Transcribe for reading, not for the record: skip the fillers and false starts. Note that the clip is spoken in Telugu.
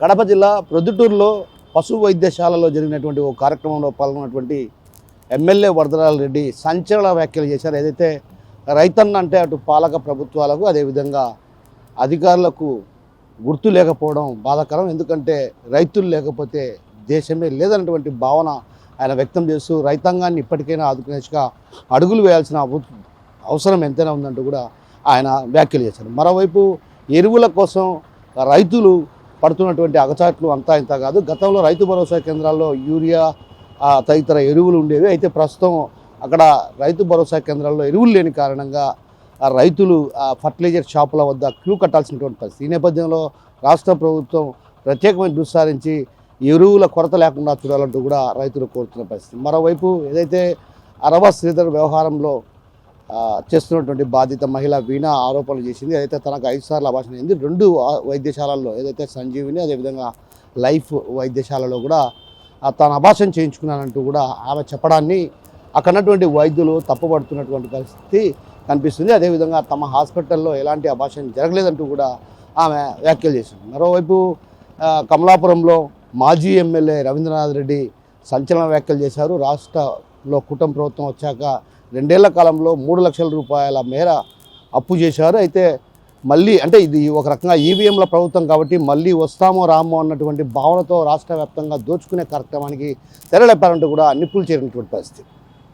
కడప జిల్లా ప్రొద్దుటూరులో పశు వైద్యశాలలో జరిగినటువంటి ఓ కార్యక్రమంలో పాల్గొన్నటువంటి ఎమ్మెల్యే వరదరాజ రెడ్డి సంచలన వ్యాఖ్యలు చేశారు. ఏదైతే రైతన్న అంటే అటు పాలక ప్రభుత్వాలకు అదేవిధంగా అధికారులకు గుర్తు లేకపోవడం బాధాకరం. ఎందుకంటే రైతులు లేకపోతే దేశమే లేదన్నటువంటి భావన ఆయన వ్యక్తం చేస్తూ రైతాంగాన్ని ఇప్పటికైనా ఆదుకునేట్టుగా అడుగులు వేయాల్సిన అవసరం ఎంతైనా ఉందంటూ కూడా ఆయన వ్యాఖ్యలు చేశారు. మరోవైపు ఎరువుల కోసం రైతులు పడుతున్నటువంటి అగచాట్లు అంతా ఇంత కాదు. గతంలో రైతు భరోసా కేంద్రాల్లో యూరియా తదితర ఎరువులు ఉండేవి. అయితే ప్రస్తుతం అక్కడ రైతు భరోసా కేంద్రాల్లో ఎరువులు లేని కారణంగా రైతులు ఫర్టిలైజర్ షాపుల వద్ద క్యూ కట్టాల్సినటువంటి పరిస్థితి. ఈ నేపథ్యంలో రాష్ట్ర ప్రభుత్వం ప్రత్యేకమైన దృష్టి సారించి ఎరువుల కొరత లేకుండా చూడాలంటూ కూడా రైతులు కోరుతున్న పరిస్థితి. మరోవైపు ఏదైతే అరవ శ్రీధర్ వ్యవహారంలో చేస్తున్నటువంటి బాధిత మహిళ వీణ ఆరోపణలు చేసింది. ఏదైతే తనకు 5 సార్లు అబార్షన్ అయింది. 2 వైద్యశాలల్లో ఏదైతే సంజీవిని అదేవిధంగా లైఫ్ వైద్యశాలలో కూడా తాను అబార్షన్ చేయించుకున్నానంటూ కూడా ఆమె చెప్పడాన్ని అక్కడటువంటి వైద్యులు తప్పుపడుతున్నటువంటి పరిస్థితి కనిపిస్తుంది. అదేవిధంగా తమ హాస్పిటల్లో ఎలాంటి అబార్షన్ జరగలేదంటూ కూడా ఆమె వ్యాఖ్యలు చేసింది. మరోవైపు కమలాపురంలో మాజీ ఎమ్మెల్యే రవీంద్రనాథ్ రెడ్డి సంచలన వ్యాఖ్యలు చేశారు. రాష్ట్రంలో కూటమి ప్రభుత్వం వచ్చాక 2 ఏళ్ల కాలంలో 3 లక్షల రూపాయల మేర అప్పు చేశారు. అయితే మళ్ళీ అంటే ఇది ఒక రకంగా ఈవీఎంల ప్రభుత్వం కాబట్టి మళ్ళీ వస్తామో రామో అన్నటువంటి భావనతో రాష్ట్ర వ్యాప్తంగా దోచుకునే కార్యక్రమానికి తెరలేపారంటూ కూడా నిప్పులు చేరినటువంటి పరిస్థితి.